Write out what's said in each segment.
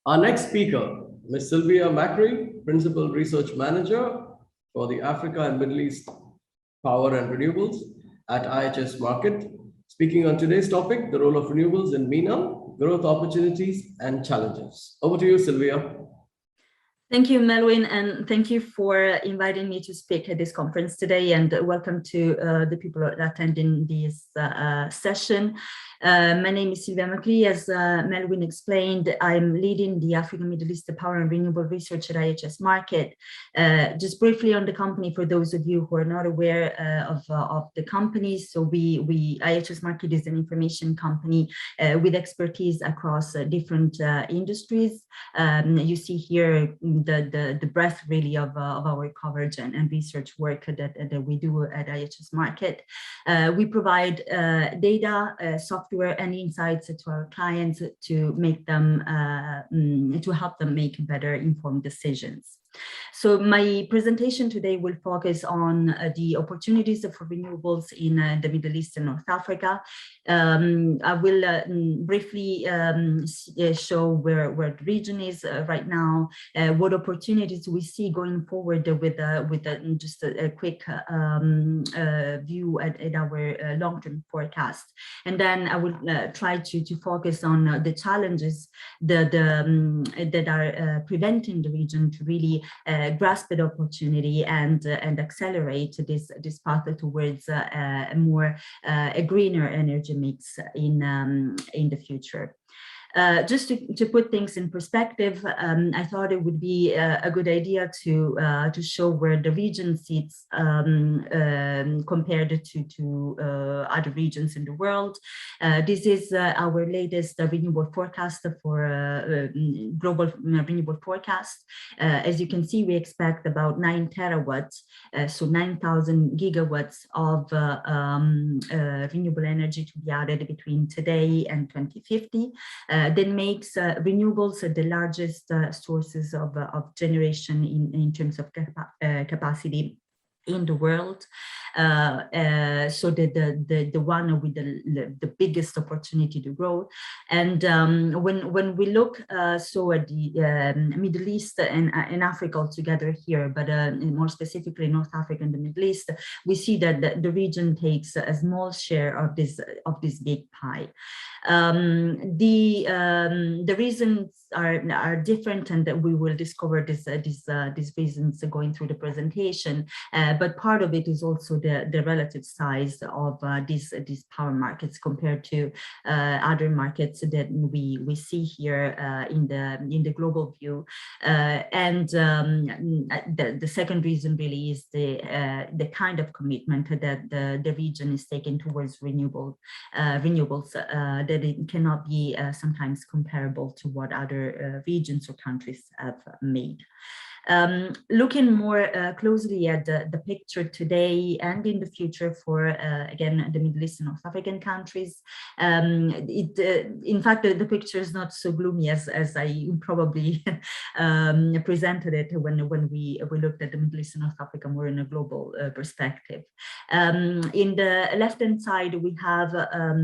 Our next speaker, Ms. Silvia Macri, Principal Research Manager for the Africa and Middle East Power and Renewables at IHS Markit, speaking on today's topic, the role of renewables in MENA, growth opportunities and challenges. Over to you, Silvia. Thank you, Melwin, and thank you for inviting me to speak at this conference today, and welcome to the people attending this session. My name is Silvia Macri. As Melwin explained, I'm leading the Africa, Middle East Power and Renewable Research at IHS Markit. Just briefly on the company, for those of you who are not aware of the company, so IHS Markit is an information company with expertise across different industries. You see here the breadth really of our coverage and research work that we do at IHS Markit. We provide data, software and insights to our clients to make them to help them make better informed decisions. So my presentation today will focus on the opportunities for renewables in the Middle East and North Africa. I will briefly show where the region is right now, what opportunities we see going forward with just a quick view at our long-term forecast. And then I will try to focus on the challenges that are preventing the region to really grasp the opportunity and accelerate this path towards a more a greener energy mix in the future. Just to put things in perspective, I thought it would be a good idea to show where the region sits compared to other regions in the world. This is our latest renewable forecast for global renewable forecast. As you can see, we expect about 9 terawatts, so 9,000 gigawatts of renewable energy to be added between today and 2050. That makes renewables the largest sources of generation in terms of capacity in the world. So the one with the biggest opportunity to grow. And when we look so at the Middle East and Africa altogether here, but more specifically North Africa and the Middle East, we see that the region takes a small share of this big pie. The reasons are different, and we will discover these reasons going through the presentation. But part of it is also the relative size of these power markets compared to other markets that we see here in the global view. And the second reason really is the kind of commitment that the region is taking towards renewables that it cannot be sometimes comparable to what other regions or countries have made. Looking more closely at the picture today and in the future for, again, the Middle East and North African countries, in fact, the picture is not so gloomy as I probably presented it when we looked at the Middle East and North Africa more in a global perspective. In the left-hand side, we have a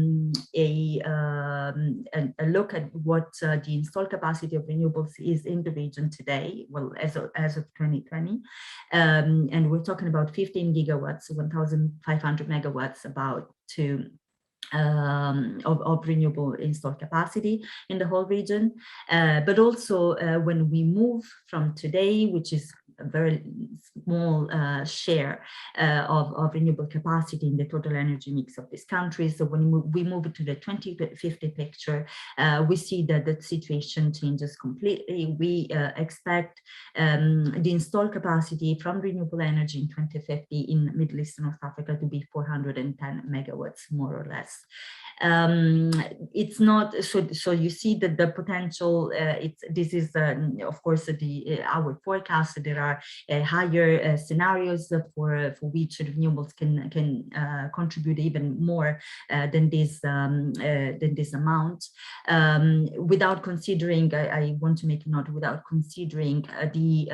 look at what the installed capacity of renewables is in the region today, well, as of 2020, and we're talking about 15 gigawatts, 1,500 megawatts about of renewable installed capacity in the whole region. But also when we move from today, which is a very small share of renewable capacity in the total energy mix of these countries. So when we move to the 2050 picture, we see that the situation changes completely. We expect the installed capacity from renewable energy in 2050 in Middle East and North Africa to be 410 megawatts, more or less. It's not so you see that the potential, this is of course our forecast. There are higher scenarios for which renewables can contribute even more than this amount, without considering, I want to make a note, without considering the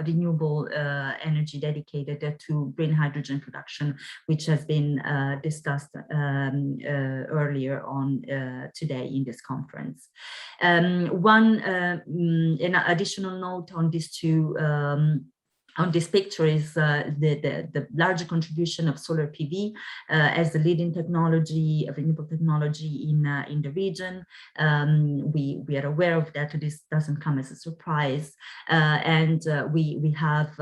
renewable energy dedicated to green hydrogen production, which has been discussed earlier earlier on today in this conference. An additional note on these two on this picture is the larger contribution of solar PV as the leading technology, renewable technology in the region. We are aware of that. This doesn't come as a surprise, and we have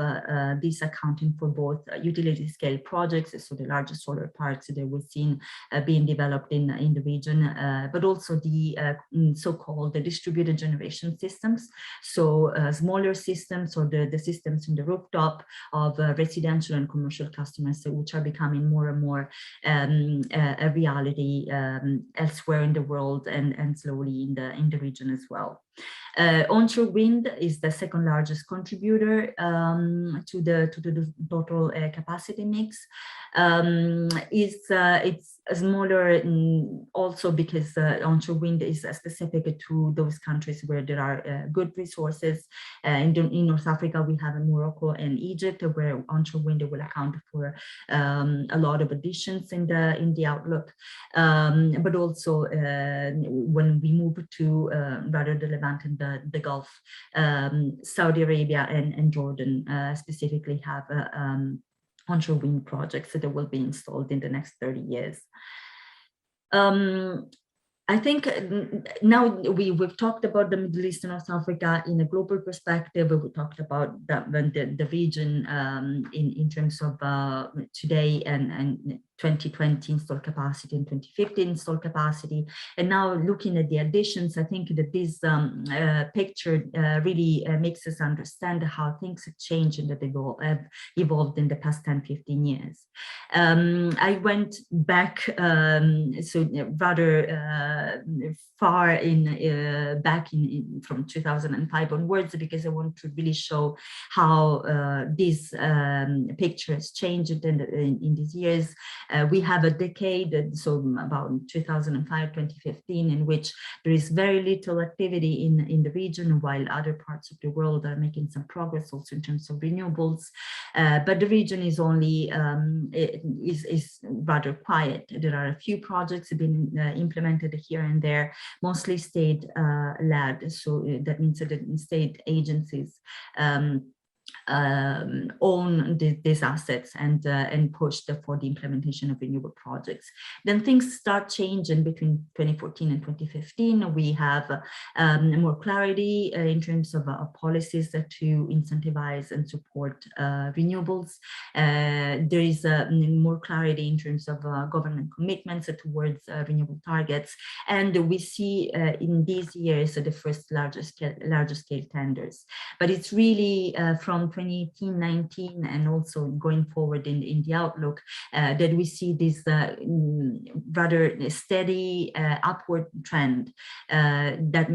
this accounting for both utility scale projects, so the largest solar parks that we've seen being developed in the region, but also the so-called distributed generation systems, so smaller systems, or the systems in the rooftop of residential and commercial customers, which are becoming more and more a reality elsewhere in the world, and slowly in the region as well. Onshore wind is the second largest contributor to the total capacity mix. It's smaller also because onshore wind is specific to those countries where there are good resources. In North Africa, we have in Morocco and Egypt, where onshore wind will account for a lot of additions in the outlook. But also when we move to rather the Levant and the Gulf, Saudi Arabia and Jordan specifically have onshore wind projects that will be installed in the next 30 years. I think now we've talked about the Middle East and North Africa in a global perspective. We talked about the region in terms of today and 2020 installed capacity and 2050 installed capacity. And now looking at the additions, I think that this picture really makes us understand how things have changed and that they've evolved in the past 10, 15 years. I went back, so rather far back from 2005 onwards, because I want to really show how this picture has changed in these years. We have a decade, so about 2005, 2015, in which there is very little activity in the region, while other parts of the world are making some progress also in terms of renewables. But the region is only is rather quiet. There are a few projects being implemented here and there, mostly state-led. So that means that the state agencies own these assets and push for the implementation of renewable projects. Then things start changing between 2014 and 2015. We have more clarity in terms of policies to incentivize and support renewables. There is more clarity in terms of government commitments towards renewable targets, and we see in these years the first larger scale tenders. But it's really from 2018-19 and also going forward in the outlook that we see this rather steady upward trend that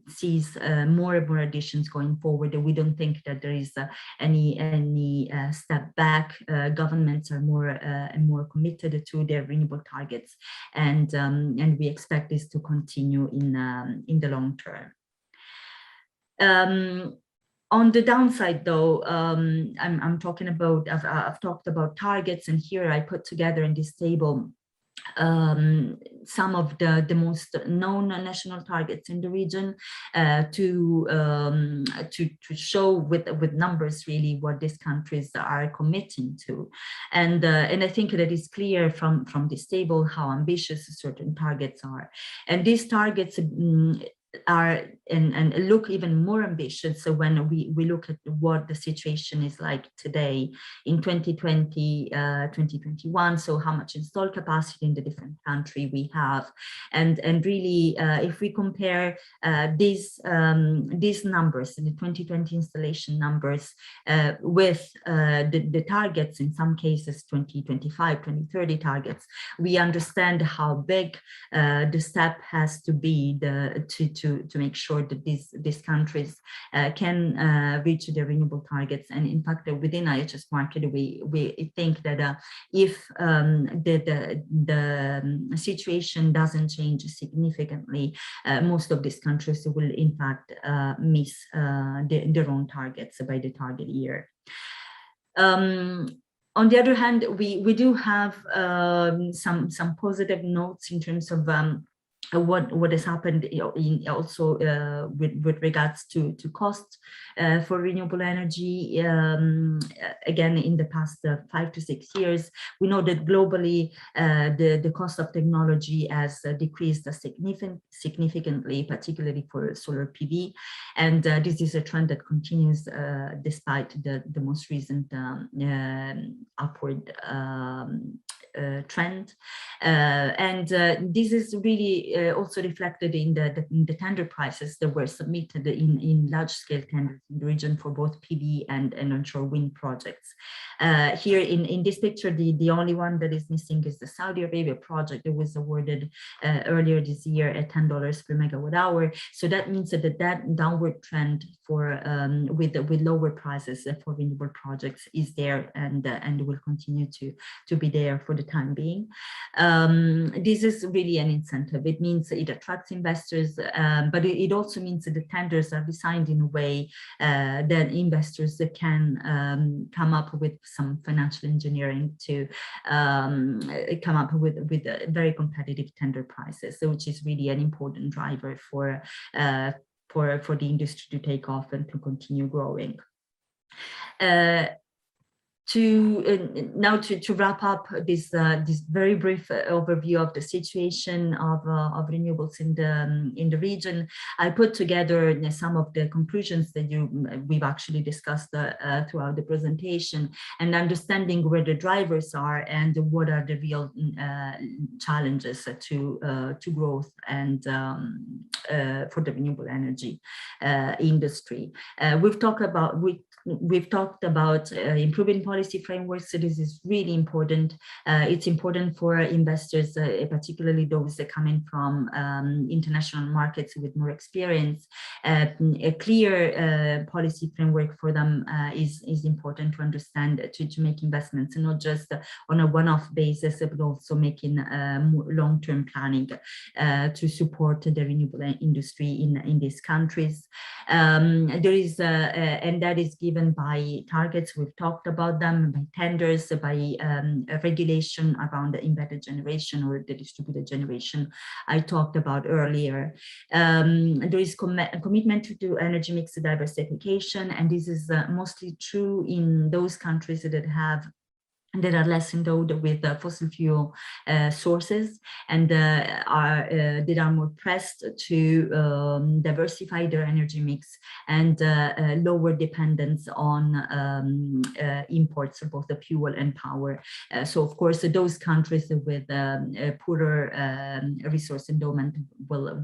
sees more and more additions going forward. We don't think that there is any step back. Governments are more and more committed to their renewable targets, and we expect this to continue in the long term. On the downside, though, I'm talking about, I've talked about targets, and here I put together in this table some of the most known national targets in the region to show with numbers really what these countries are committing to, and I think that is clear from this table how ambitious certain targets are, and these targets are and look even more ambitious. So when we look at what the situation is like today in 2020, 2021, so how much installed capacity in the different country we have, and really if we compare these numbers, the 2020 installation numbers with the targets, in some cases 2025, 2030 targets, we understand how big the step has to be to make sure that these countries can reach their renewable targets. And in fact, within IHS Markit, we think that if the situation doesn't change significantly, most of these countries will in fact miss their own targets by the target year. On the other hand, we do have some positive notes in terms of what has happened in also with regards to cost for renewable energy. Again, in the past 5 to 6 years, we know that globally the cost of technology has decreased significantly, particularly for solar PV, and this is a trend that continues despite the most recent upward trend, and this is really also reflected in the tender prices that were submitted in large-scale tenders in the region for both PV and onshore wind projects. Here in this picture, the only one that is missing is the Saudi Arabia project that was awarded earlier this year at $10 per megawatt hour. So that means that downward trend for with lower prices for renewable projects is there and will continue to be there for the time being. This is really an incentive. It means it attracts investors, but it also means that the tenders are designed in a way that investors can come up with some financial engineering to come up with very competitive tender prices, which is really an important driver for the industry to take off and to continue growing. Now to wrap up this very brief overview of the situation of renewables in the region, I put together some of the conclusions that we've actually discussed throughout the presentation, and understanding where the drivers are and what are the real challenges to growth and for the renewable energy industry. We've talked about improving policy frameworks, so this is really important. It's important for investors, particularly those that come in from international markets with more experience. A clear policy framework for them is important to understand, to make investments, and not just on a one-off basis, but also making long-term planning to support the renewable industry in these countries. There is, and that is given by targets, we've talked about them, by tenders, by regulation around the embedded generation or the distributed generation I talked about earlier. There is commitment to do energy mix diversification, and this is mostly true in those countries that are less endowed with fossil fuel sources and that are more pressed to diversify their energy mix and lower dependence on imports of both the fuel and power. So of course, those countries with poorer resource endowment will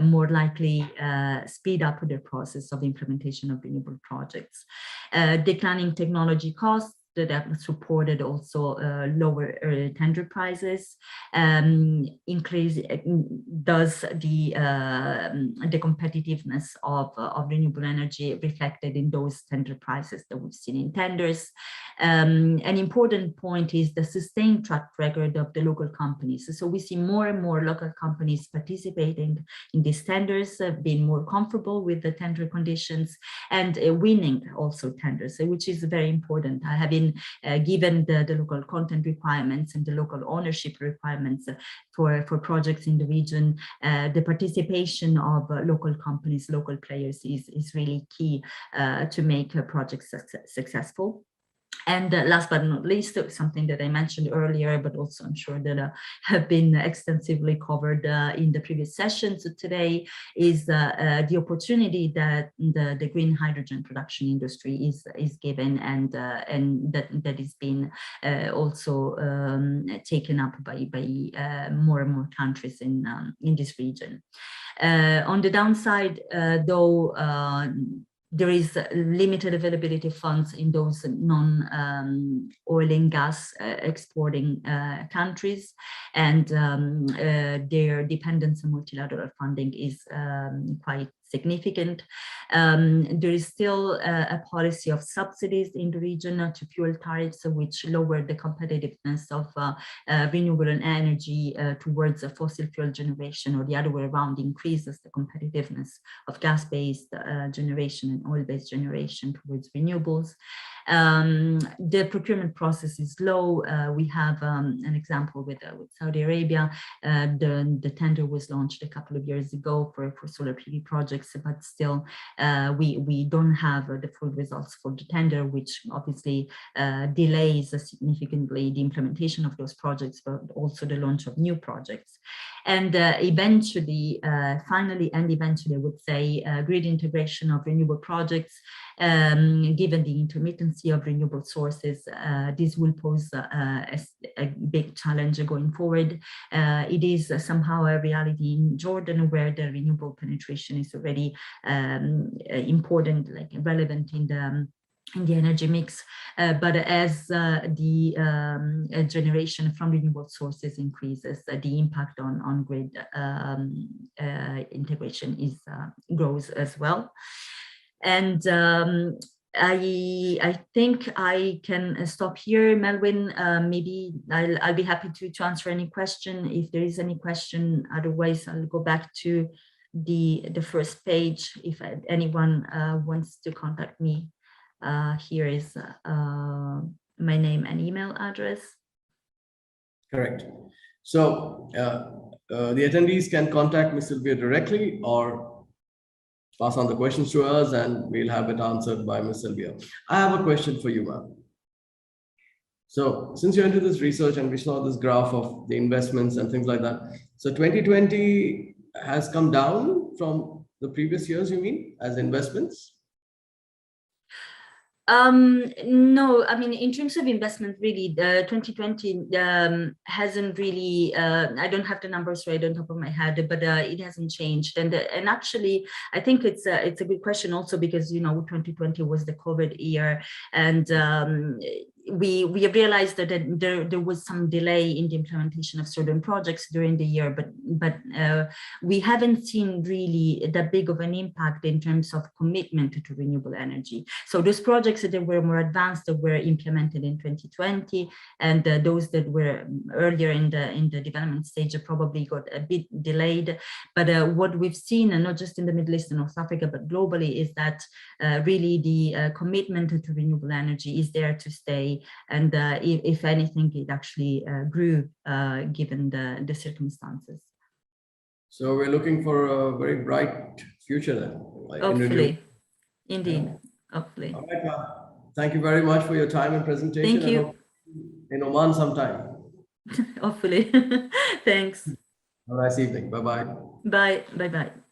more likely speed up the process of implementation of renewable projects. Declining technology costs that have supported also lower tender prices, increase does the competitiveness of renewable energy reflected in those tender prices that we've seen in tenders. An important point is the sustained track record of the local companies. So we see more and more local companies participating in these tenders, being more comfortable with the tender conditions, and winning also tenders, which is very important. Having given the local content requirements and the local ownership requirements for projects in the region, the participation of local companies, local players is really key to make projects successful. And last but not least, something that I mentioned earlier, but also I'm sure that have been extensively covered in the previous sessions today, is the opportunity that the green hydrogen production industry is given, and that is being also taken up by more and more countries in this region. On the downside, though, there is limited availability of funds in those non-oil and gas exporting countries, and their dependence on multilateral funding is quite significant. There is still a policy of subsidies in the region to fuel tariffs, which lower the competitiveness of renewable energy towards a fossil fuel generation, or the other way around, increases the competitiveness of gas-based generation and oil-based generation towards renewables. The procurement process is low. We have an example with Saudi Arabia. The tender was launched a couple of years ago for solar PV projects, but still we don't have the full results for the tender, which obviously delays significantly the implementation of those projects, but also the launch of new projects. And eventually, finally, I would say, grid integration of renewable projects, given the intermittency of renewable sources, this will pose a big challenge going forward. It is somehow a reality in Jordan, where the renewable penetration is already important, like relevant in the energy mix, but as the generation from renewable sources increases, the impact on grid integration grows as well. And I think I can stop here, Melwin. Maybe I'll be happy to answer any question if there is any question. Otherwise, I'll go back to the first page if anyone wants to contact me. Here is my name and email address. Correct. So the attendees can contact Ms. Silvia directly or pass on the questions to us and we'll have it answered by Ms. Silvia. I have a question for you, ma'am. So since you're into this research and we saw this graph of the investments and things like that, so 2020 has come down from the previous years, you mean, as investments? No, I mean, in terms of investment, really, 2020 hasn't really, I don't have the numbers right on top of my head, but it hasn't changed. And actually, I think it's a good question also because, 2020 was the COVID year, and we realized that there was some delay in the implementation of certain projects during the year, but we haven't seen really that big of an impact in terms of commitment to renewable energy. So those projects that were more advanced that were implemented in 2020, and those that were earlier in the development stage probably got a bit delayed. But what we've seen, and not just in the Middle East and North Africa, but globally, is that really the commitment to renewable energy is there to stay. And if anything, it actually grew given the circumstances. So we're looking for a very bright future then. Hopefully, indeed, hopefully. All right, thank you very much for your time and presentation. Thank you. In Oman sometime. Hopefully. Thanks. Have a nice evening. Bye-bye. Bye. Bye-bye.